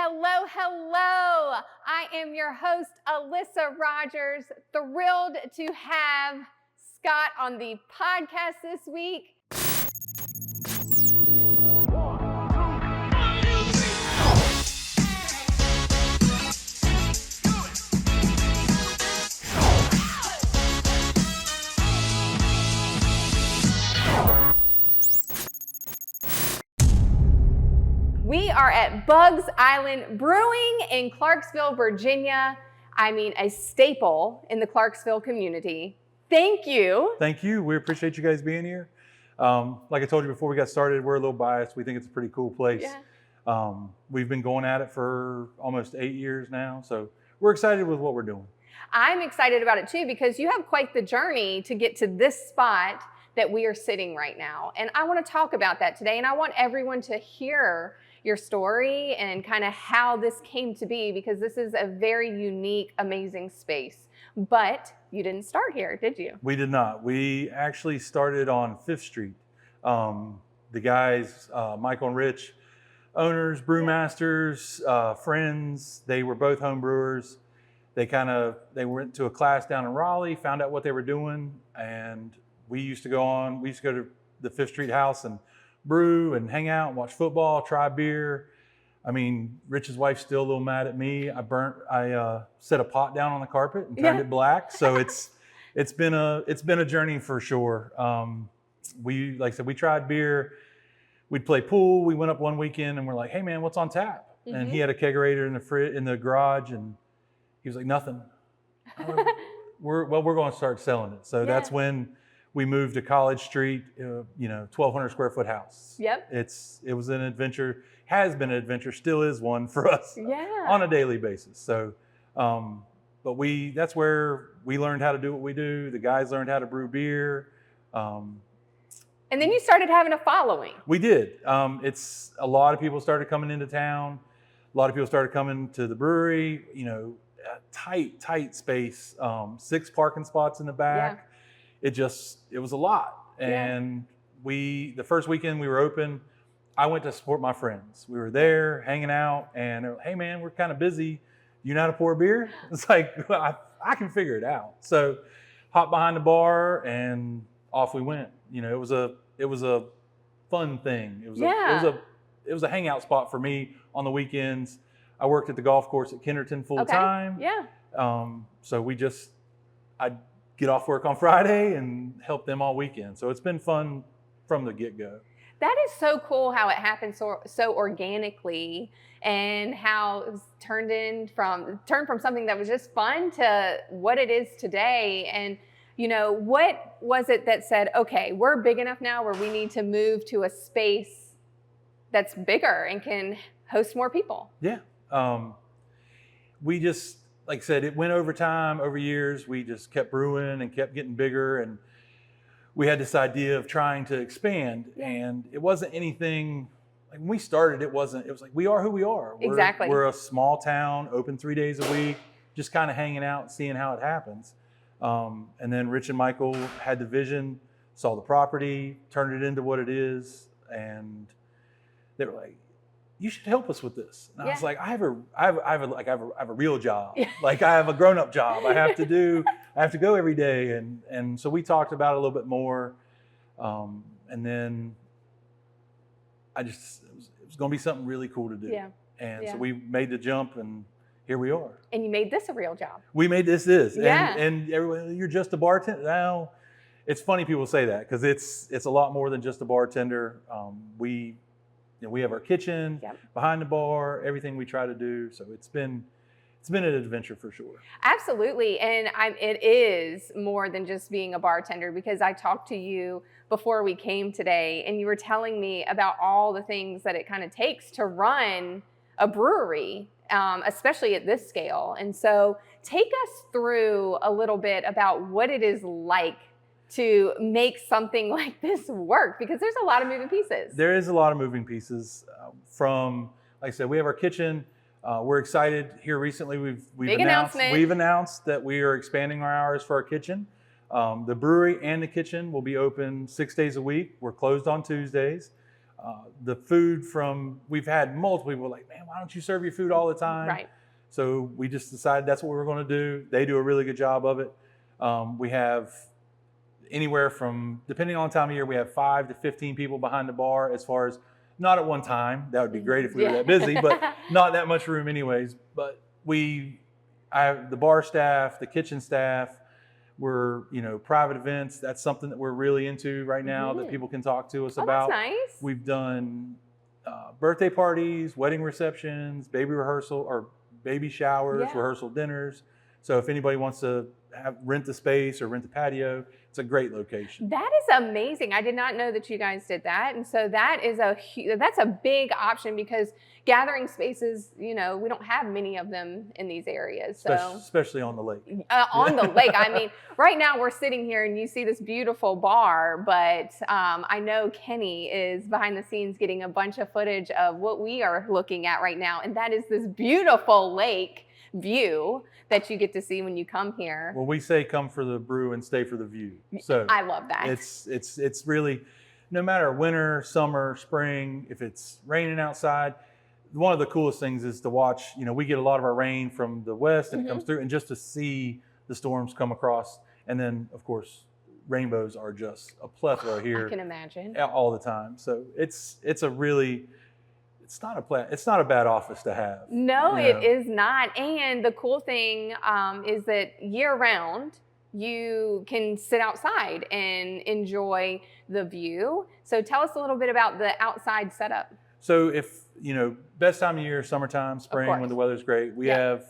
Hello, hello. I am your host, Alyssa Rogers. Thrilled to have Scott on the podcast this week. We are at Island Brewing in Clarksville, Virginia. I mean, a staple in the Clarksville community. Thank you. Thank you. We appreciate you guys being here. Like I told you before we got started, we're a little biased. We think it's a pretty cool place. Yeah. We've been going at it for almost 8 years now, so we're excited with what we're doing. I'm excited about it too because you have quite the journey to get to this spot that we are sitting right now. And I want to talk about that today, and I want everyone to hear your story and kind of how this came to be, because this is a very unique, amazing space. But you didn't start here, did you? We did not. We actually started on 5th Street. The guys, Michael and Rich, owners, brewmasters, friends, they were both home brewers. They went to a class down in Raleigh, found out what they were doing, and we used to go to the 5th Street house and brew and hang out and watch football, try beer. I mean, Rich's wife's still a little mad at me. I set a pot down on the carpet and turned it black. So it's been a journey for sure. Like I said, we tried beer. We'd play pool. We went up one weekend and we're like, hey man, what's on tap? Mm-hmm. And he had a kegerator in the garage, and he was like, nothing. We're going to start selling it. So that's when we moved to College Street, 1,200 square foot house. Yep. It was an adventure, has been an adventure, still is one for us on a daily basis. So, but that's where we learned how to do what we do. The guys learned how to brew beer. And then you started having a following. We did. It's a lot of people started coming into town. A lot of people started coming to the brewery, a tight space, 6 parking spots in the back. Yeah. It was a lot. And the first weekend we were open, I went to support my friends. We were there hanging out, and they're like, hey man, we're kind of busy. You know how to pour beer? It's like, I can figure it out. So hopped behind the bar and off we went. It was a fun thing. It was a hangout spot for me on the weekends. I worked at the golf course at Kennerton full time. Yeah. So I'd get off work on Friday and help them all weekend. So it's been fun from the get-go. That is so cool how it happened so organically, and how it was turned from something that was just fun to what it is today. And what was it that said, okay, we're big enough now where we need to move to a space that's bigger and can host more people? Yeah. We just, like I said, it went over time, over years. We just kept brewing and kept getting bigger, and we had this idea of trying to expand. And it wasn't anything, like when we started, it was like, we are who we are. Exactly. We're a small town, open 3 days a week, just kind of hanging out, seeing how it happens. And then Rich and Michael had the vision, saw the property, turned it into what it is, and they were like, you should help us with this. And I was like, I have a real job. Like I have a grown-up job. I have to go every day. And so we talked about it a little bit more. And then it was going to be something really cool to do. Yeah. And so we made the jump, and here we are. And you made this a real job. We made this. Yeah. And everyone, you're just a bartender. Now, it's funny people say that, because it's a lot more than just a bartender. We have our kitchen behind the bar, everything we try to do. So it's been an adventure for sure. Absolutely. And it is more than just being a bartender, because I talked to you before we came today, and you were telling me about all the things that it kind of takes to run a brewery, especially at this scale. And so take us through a little bit about what it is like to make something like this work, because there's a lot of moving pieces. There is a lot of moving pieces. Like I said, we have our kitchen. We're excited here recently. We've announced that we are expanding our hours for our kitchen. The brewery and the kitchen will be open 6 days a week. We're closed on Tuesdays. The food we've had multiple people like, man, why don't you serve your food all the time? Right. So we just decided that's what we were going to do. They do a really good job of it. We have anywhere from, depending on the time of year, we have 5 to 15 people behind the bar as far as, not at one time. That would be great if we were that busy, but not that much room anyways. But I have the bar staff, the kitchen staff. We're, private events. That's something that we're really into right now that people can talk to us about. That's nice. We've done birthday parties, wedding receptions, baby rehearsal or baby showers, rehearsal dinners. So if anybody wants to rent the space or rent the patio, it's a great location. That is amazing. I did not know that you guys did that. And so that's a big option because gathering spaces, we don't have many of them in these areas. So especially on the lake. On the lake. I mean, right now we're sitting here and you see this beautiful bar, but I know Kenny is behind the scenes getting a bunch of footage of what we are looking at right now. And that is this beautiful lake view that you get to see when you come here. Well, we say come for the brew and stay for the view. So I love that. It's really, no matter winter, summer, spring, if it's raining outside, one of the coolest things is to watch, we get a lot of our rain from the west and it comes through, and just to see the storms come across. And then of course, rainbows are just a plethora here. I can imagine. All the time. So it's not a bad office to have. No, it is not. And the cool thing is that year round, you can sit outside and enjoy the view. So tell us a little bit about the outside setup. So if, best time of year, summertime, spring, when the weather's great, we have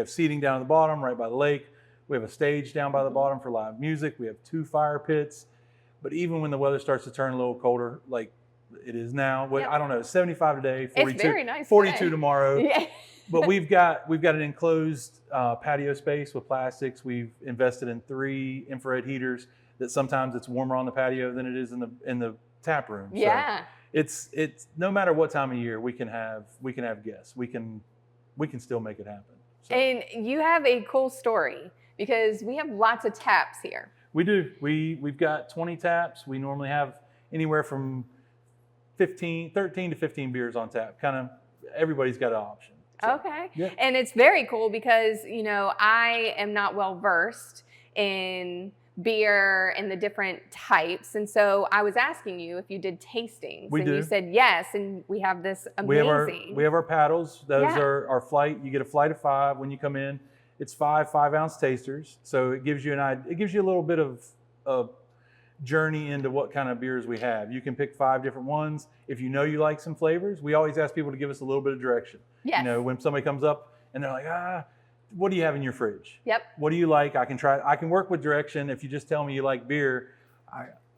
seating down at the bottom right by the lake. We have a stage down by the bottom for live music. We have 2 fire pits. But even when the weather starts to turn a little colder, like it is now, I don't know, 75 today, 42, it's very nice 42 today. Tomorrow. Yeah. But we've got an enclosed patio space with plastics. We've invested in 3 infrared heaters that sometimes it's warmer on the patio than it is in the tap room. Yeah. So it's no matter what time of year we can have guests. We can still make it happen. So. And you have a cool story because we have lots of taps here. We do. We've got 20 taps. We normally have anywhere from 13 to 15 beers on tap. Kind of everybody's got an option. So, okay. Yeah. And it's very cool because, I am not well versed in beer and the different types. And so I was asking you if you did tastings. You said yes. And we have this amazing. We have our paddles. Those are our flight. You get a flight of 5 when you come in. It's 5 5-ounce tasters. So it gives you it gives you a little bit of a journey into what kind of beers we have. You can pick 5 different ones. If you like some flavors, we always ask people to give us a little bit of direction. Yes. When somebody comes up and they're like, what do you have in your fridge? Yep. What do you like? I can work with direction. If you just tell me you like beer,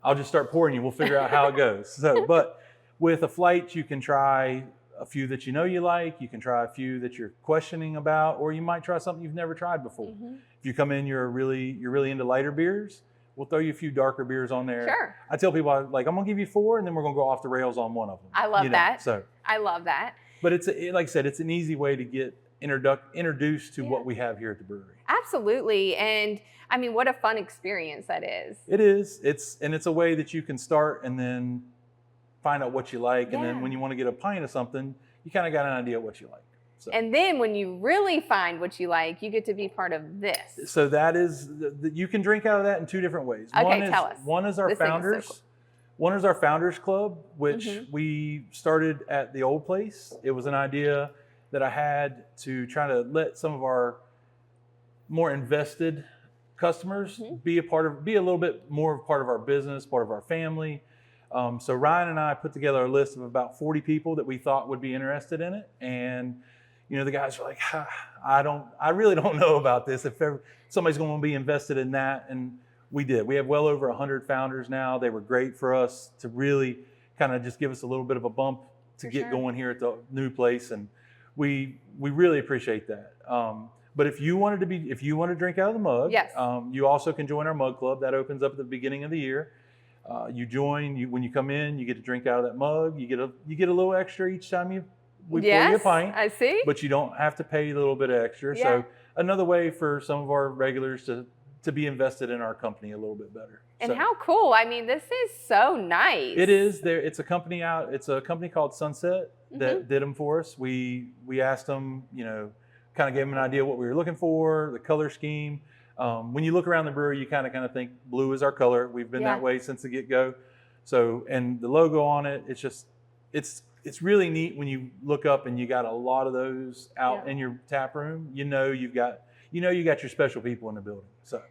I'll just start pouring you. We'll figure out how it goes. So, but with a flight, you can try a few that you like. You can try a few that you're questioning about, or you might try something you've never tried before. Mm-hmm. If you come in, you're really into lighter beers, we'll throw you a few darker beers on there. Sure. I tell people, I'm going to give you 4, and then we're going to go off the rails on one of them. I love that. So I love that. But like I said, it's an easy way to get introduced to what we have here at the brewery. Absolutely. And I mean, what a fun experience that is. It is. It's a way that you can start and then find out what you like. And then when you want to get a pint of something, you kind of got an idea what you like. So. And then when you really find what you like, you get to be part of this. So that is, you can drink out of that in 2 different ways. Okay, tell us. One is our founders. So cool. One is our founders club, which we started at the old place. It was an idea that I had to try to let some of our more invested customers be a little bit more part of our business, part of our family. So Ryan and I put together a list of about 40 people that we thought would be interested in it. And, the guys were like, I really don't know about this. If somebody's going to be invested in that. And we did. We have well over 100 founders now. They were great for us to really kind of just give us a little bit of a bump to get going here at the new place. And we really appreciate that. But if you want to drink out of the mug, you also can join our mug club. That opens up at the beginning of the year. You join. When you come in, you get to drink out of that mug. You get a little extra each time we pour you a pint. I see. But you don't have to pay a little bit extra. Yeah. So another way for some of our regulars to be invested in our company a little bit better. And how cool. I mean, this is so nice. It is. It's a company called Sunset that did them for us. We asked them, kind of gave them an idea what we were looking for, the color scheme. When you look around the brewery, you kind of think blue is our color. We've been that way since the get-go. So, and the logo on it, it's really neat when you look up and you got a lot of those out in your tap room. You know you got your special people in the building. So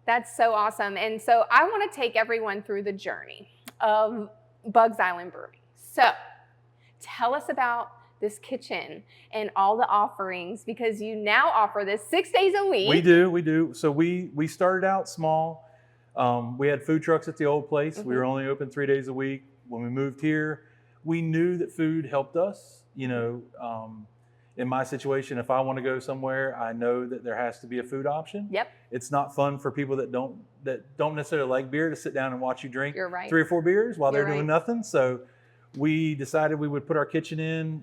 that's so awesome. And so I want to take everyone through the journey of Bugs Island Brewery. So tell us about this kitchen and all the offerings, because you now offer this 6 days a week. We do. So we started out small. We had food trucks at the old place. We were only open 3 days a week. When we moved here, we knew that food helped us. In my situation, if I want to go somewhere, I know that there has to be a food option. Yep. It's not fun for people that don't necessarily like beer to sit down and watch you drink 3 or 4 beers while they're doing nothing. So we decided we would put our kitchen in.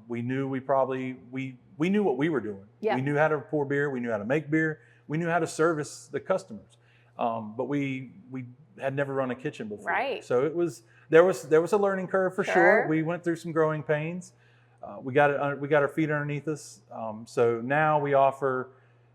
We knew we knew what we were doing. Yep. We knew how to pour beer. We knew how to make beer. We knew how to service the customers. But we had never run a kitchen before. Right. So there was a learning curve for sure. We went through some growing pains. We got our feet underneath us. So now we offer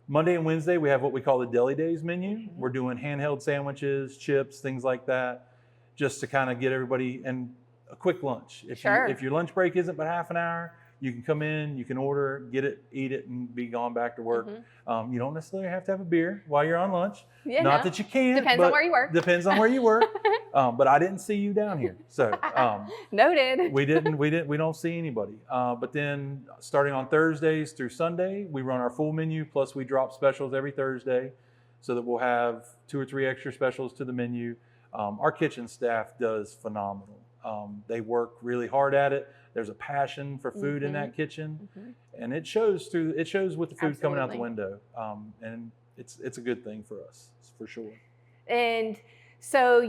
Monday and Wednesday. We have what we call the Deli Days menu. We're doing handheld sandwiches, chips, things like that, just to kind of get everybody, and a quick lunch. If your lunch break isn't but half an hour, you can come in, you can order, get it, eat it, and be gone back to work. You don't necessarily have to have a beer while you're on lunch. Not that you can't. Depends on where you work. Depends on where you work. But I didn't see you down here, so noted. We don't see anybody. But then starting on Thursdays through Sunday, we run our full menu. Plus, we drop specials every Thursday, so that we'll have 2 or 3 extra specials to the menu. Our kitchen staff does phenomenal. They work really hard at it. There's a passion for food in that kitchen, and it shows with the food coming out the window. And it's a good thing for us, for sure. And so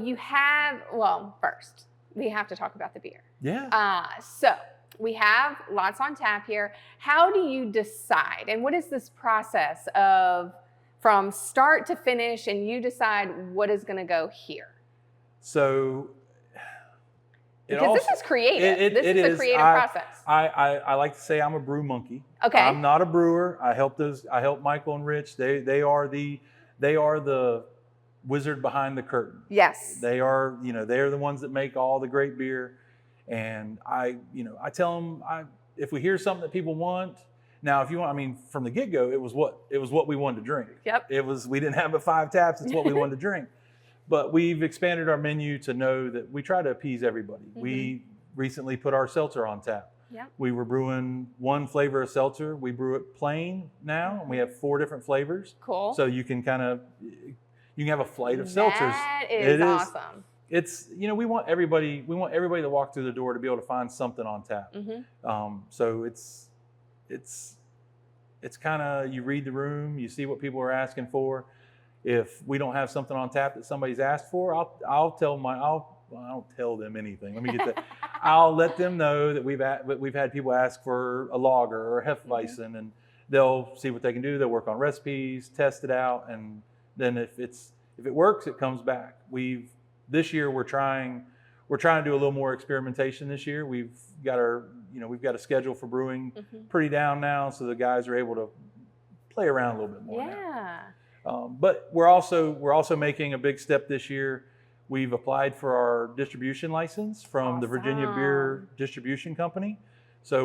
first we have to talk about the beer. Yeah. So we have lots on tap here. How do you decide, and what is this process of from start to finish, and you decide what is going to go here? So. Because this is creative. This is a creative process. I like to say I'm a brew monkey. Okay. I'm not a brewer. I help Michael and Rich. They are the wizard behind the curtain. Yes. They are the ones that make all the great beer. And I tell them, if we hear something that people want. Now, if you want, from the get-go, it was what we wanted to drink. Yep. We didn't have but 5 taps. It's what we wanted to drink. But we've expanded our menu to know that we try to appease everybody. We recently put our seltzer on tap. Yep. We were brewing one flavor of seltzer. We brew it plain now, and we have 4 different flavors. Cool. So you can have a flight of seltzers. That is awesome. It's we want everybody to walk through the door to be able to find something on tap. So it's kind of, you read the room, you see what people are asking for. If we don't have something on tap that somebody's asked for, I don't tell them anything. Let me get that. I'll let them know that we've had people ask for a lager or a Hefeweizen, and they'll see what they can do. They'll work on recipes, test it out, and then if it works, it comes back. This year we're trying to do a little more experimentation this year. We've got a schedule for brewing pretty down now, so the guys are able to play around a little bit more now. But we're also making a big step this year. We've applied for our distribution license from the Virginia Beer Distribution Company. So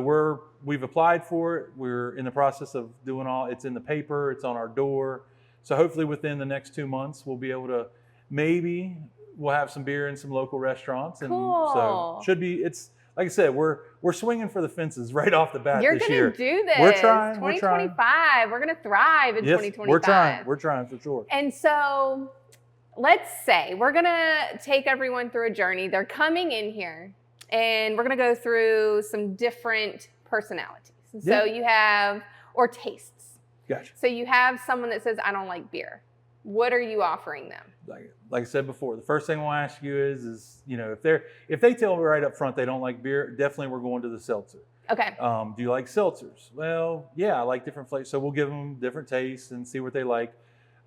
we've applied for it. We're in the process of doing it's in the paper, it's on our door. So hopefully within the next 2 months, we'll be able to, we'll have some beer in some local restaurants. And so it's, like I said, we're swinging for the fences right off the bat this year. You're going to do this. We're trying. 2025. We're going to thrive in 2025. We're trying for sure. And so let's say we're going to take everyone through a journey. They're coming in here, and we're going to go through some different personalities. So you have, or tastes. Gotcha. So you have someone that says, I don't like beer. What are you offering them? Like I said before, the first thing we'll ask you is if they tell me right up front they don't like beer, definitely we're going to the seltzer. Okay. Do you like seltzers? Well, yeah, I like different flavors. So we'll give them different tastes and see what they like.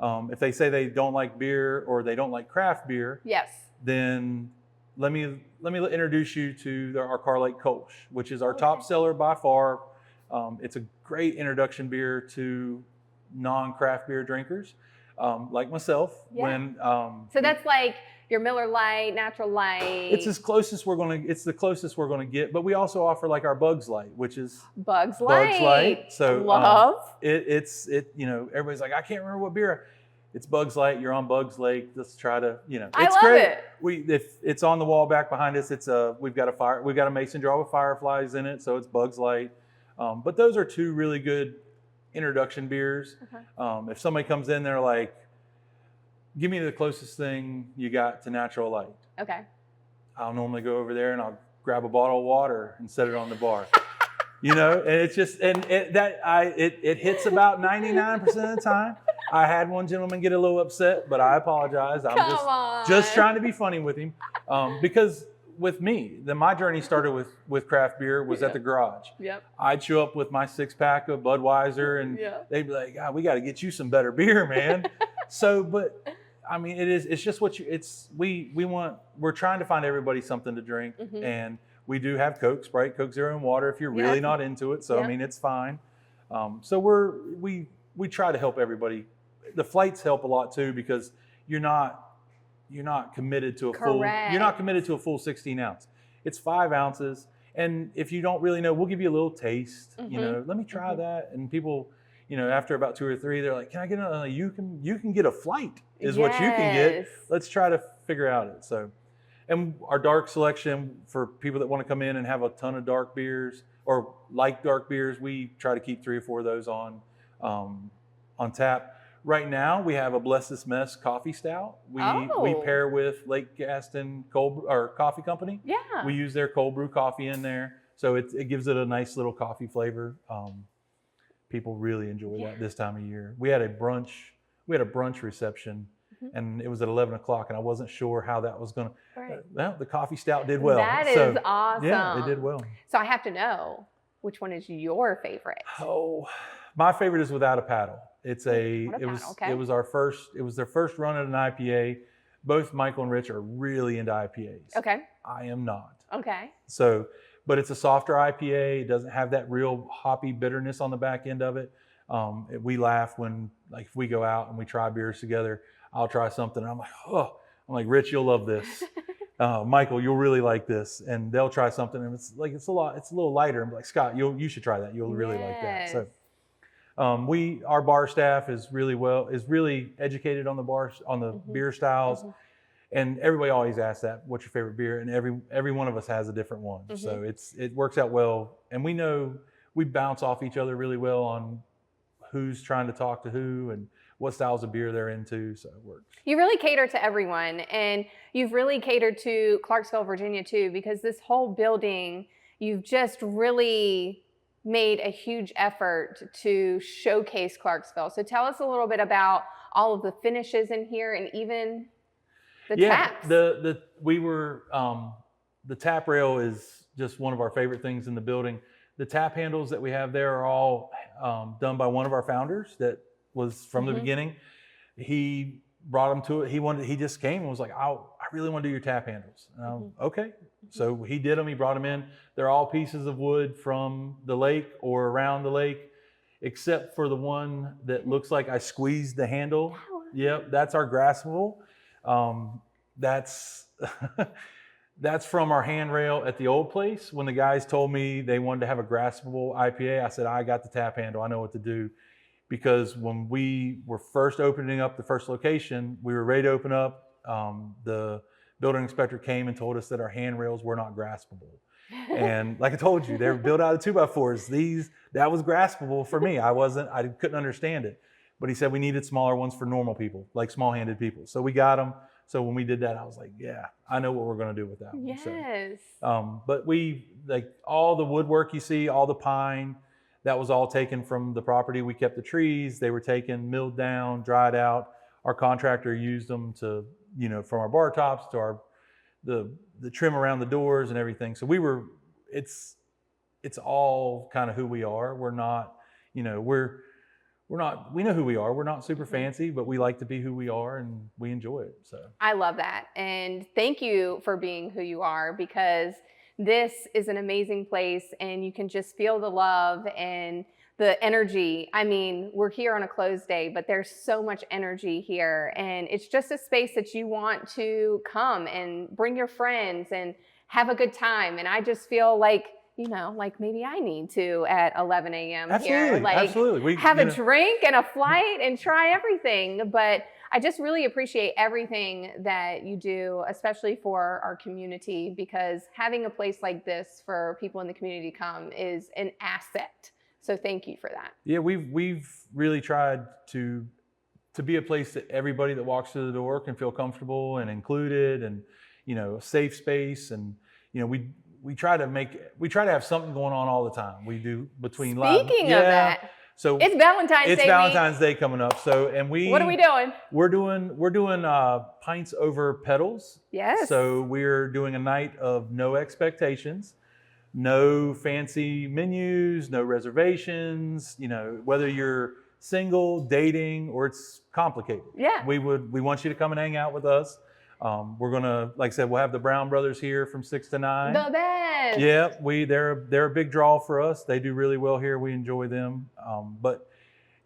If they say they don't like beer or they don't like craft beer, Yes. then let me introduce you to our Car Lake Kolsch, which is our top seller by far. It's a great introduction beer to non-craft beer drinkers, like myself. Yeah. So that's like your Miller Lite, Natural Light. It's the closest we're gonna get, but we also offer like our Bugs Light, which is Bugs Light. So love it's everybody's like, I can't remember what beer. It's Bugs Light. You're on Bugs Lake. Let's try to, it's I love great. it. If it's on the wall back behind us, we've got a mason jar with fireflies in it, so it's Bugs Light. But those are two really good introduction beers. If somebody comes in, they're like, give me the closest thing you got to Natural Light. Okay. I'll normally go over there and I'll grab a bottle of water and set it on the bar. And it's just, it hits about 99% of the time. I had one gentleman get a little upset, but I apologize. I'm just trying to be funny with him. Because with me, my journey started with craft beer was at the garage. Yep. I'd show up with my 6-pack of Budweiser and they'd be like, God, we got to get you some better beer, man. But I mean, it's just we're trying to find everybody something to drink. And we do have Coke, Sprite, Coke Zero and water if you're really not into it. So, I mean, it's fine. So we try to help everybody. The flights help a lot too, because you're not committed to a full 16 ounce. It's 5 ounces. And if you don't really know, we'll give you a little taste, let me try that. And people, after about 2 or 3, they're like, can I get you can get a flight is what you can get. Let's try to figure out it. So, and our dark selection for people that want to come in and have a ton of dark beers or like dark beers, we try to keep 3 or 4 of those on tap. Right now, we have a Bless This Mess coffee stout. We pair with Lake Gaston Coffee Company. Yeah. We use their cold brew coffee in there, so it gives it a nice little coffee flavor. People really enjoy that this time of year. We had a brunch reception, and it was at 11 o'clock, and I wasn't sure how that was going to. Well, the coffee stout did well. That is awesome. Yeah, it did well. So I have to know, which one is your favorite? Oh, my favorite is Without a Paddle. It was their first run at an IPA. Both Michael and Rich are really into IPAs. Okay. I am not. Okay. So, but it's a softer IPA. It doesn't have that real hoppy bitterness on the back end of it. We laugh when, like, if we go out and we try beers together, I'll try something and I'm like, Rich, you'll love this. Michael, you'll really like this. And they'll try something and it's a little lighter. I'm like, Scott, you should try that. You'll really like that. So. Our bar staff is really educated on the beer styles, and everybody always asks that, what's your favorite beer? And every one of us has a different one. So it works out well, and we bounce off each other really well on who's trying to talk to who and what styles of beer they're into. So it works. You really cater to everyone, and you've really catered to Clarksville, Virginia too, because this whole building, you've just really made a huge effort to showcase Clarksville. So tell us a little bit about all of the finishes in here and even the taps. The tap rail is just one of our favorite things in the building. The tap handles that we have there are all done by one of our founders that was from the beginning. He brought them to it. He just came and was like, I really want to do your tap handles. And okay. So he did them. He brought them in. They're all pieces of wood from the lake or around the lake, except for the one that looks like I squeezed the handle. Yep, that's our graspable. That's that's from our handrail at the old place. When the guys told me they wanted to have a graspable IPA, I said, I got the tap handle. I know what to do. Because when we were first opening up the first location, we were ready to open up. The building inspector came and told us that our handrails were not graspable. And like I told you, they were built out of 2x4s. That was graspable for me. I couldn't understand it. But he said we needed smaller ones for normal people, like small-handed people. So we got them. So when we did that, I was like, yeah, I know what we're going to do with that one. Yes. So, but all the woodwork you see, all the pine, that was all taken from the property. We kept the trees. They were taken, milled down, dried out. Our contractor used them to, from our bar tops to the trim around the doors and everything. So it's all kind of who we are. We're not, we know who we are. We're not super fancy, but we like to be who we are and we enjoy it. So I love that. And thank you for being who you are, because this is an amazing place and you can just feel the love and the energy. I mean, we're here on a closed day, but there's so much energy here, and it's just a space that you want to come and bring your friends and have a good time. And I just feel like, you know, like maybe I need to at 11 a.m. here, like absolutely. We have a drink and a flight and try everything. But I just really appreciate everything that you do, especially for our community, because having a place like this for people in the community to come is an asset. So thank you for that. Yeah, we've really tried to be a place that everybody that walks through the door can feel comfortable and included, and, you know, a safe space. And, you know, we try to have something going on all the time. We do between Speaking of that, so it's Valentine's Day. It's Valentine's Day coming up. So, and what are we doing? We're doing pints over pedals. Yes. So we're doing a night of no expectations, no fancy menus, no reservations. You know, whether you're single, dating, or it's complicated. Yeah. We want you to come and hang out with us. We're gonna, like I said, we'll have the Brown brothers here from 6 to 9. The best. Yeah, they're a big draw for us. They do really well here. We enjoy them. But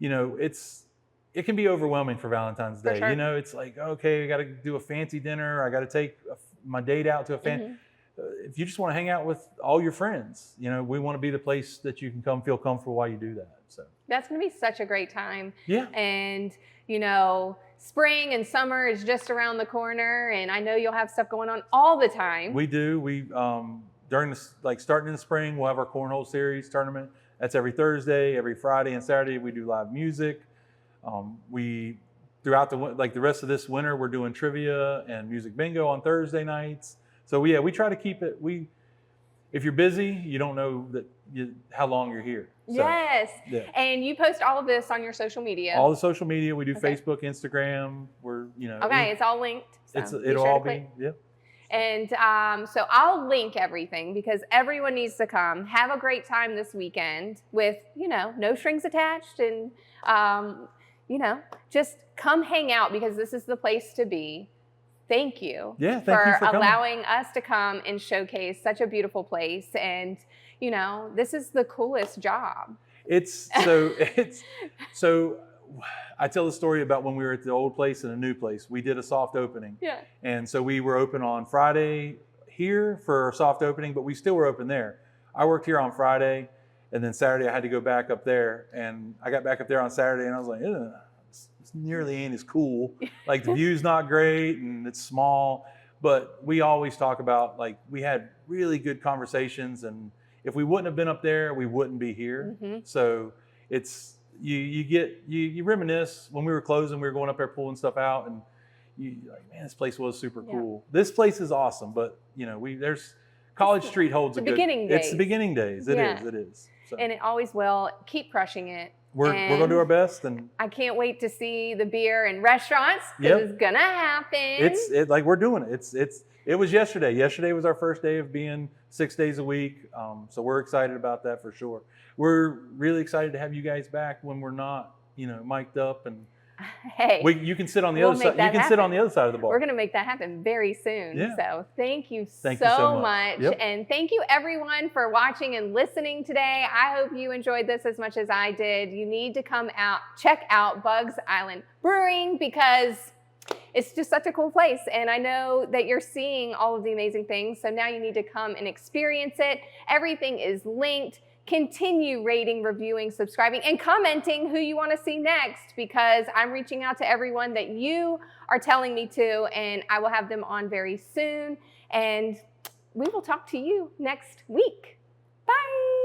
you know, it can be overwhelming for Valentine's Day. Sure. You know, it's like, okay, I got to do a fancy dinner. I got to take my date out to a fan. If you just want to hang out with all your friends, you know, we want to be the place that you can come feel comfortable while you do that. So that's going to be such a great time. Yeah. And, you know, spring and summer is just around the corner, and I know you'll have stuff going on all the time. We do. We, during this, like starting in the spring, we'll have our cornhole series tournament. That's every Thursday, every Friday and Saturday. We do live music. Throughout the rest of this winter, we're doing trivia and music bingo on Thursday nights. So yeah, we try to keep it. If you're busy, you don't know how long you're here. So, yes. Yeah. And you post all of this on your social media. All the social media. We do Okay. Facebook, Instagram. We're, you know. Okay, it's all linked. So It'll all be. Yep. And so I'll link everything, because everyone needs to come. Have a great time this weekend with, you know, no strings attached, and, you know, just come hang out, because this is the place to be. Thank you, for allowing us to come and showcase such a beautiful place. And, you know, this is the coolest job. So I tell the story about when we were at the old place and a new place. We did a soft opening. Yeah. And so we were open on Friday here for a soft opening, but we still were open there. I worked here on Friday, and then Saturday I had to go back up there. And I got back up there on Saturday, and I was like, ugh. Nearly ain't as cool. Like the view's not great and it's small, but we always talk about, like, we had really good conversations, and if we wouldn't have been up there, we wouldn't be here. So it's you reminisce. When we were closing, we were going up there pulling stuff out, and you like, man, this place was super cool. This place is awesome, but you know, there's College Street holds a good beginning days. It's the beginning days. It is. So. And it always will. Keep crushing it. We're gonna do our best, and I can't wait to see the beer in restaurants, because it's gonna happen. Like we're doing it. It was yesterday. Yesterday was our first day of being 6 days a week. So we're excited about that for sure. We're really excited to have you guys back when we're not, you know, mic'd up, and hey, you can sit on the other side. You can sit on the other side of the bar. We're going to make that happen very soon. Yeah. So thank you so so much. Yep. And thank you everyone for watching and listening today. I hope you enjoyed this as much as I did. You need to come out, check out Bugs Island Brewing, because it's just such a cool place. And I know that you're seeing all of the amazing things. So now you need to come and experience it. Everything is linked. Continue rating, reviewing, subscribing, and commenting who you want to see next, because I'm reaching out to everyone that you are telling me to, and I will have them on very soon. And we will talk to you next week. Bye.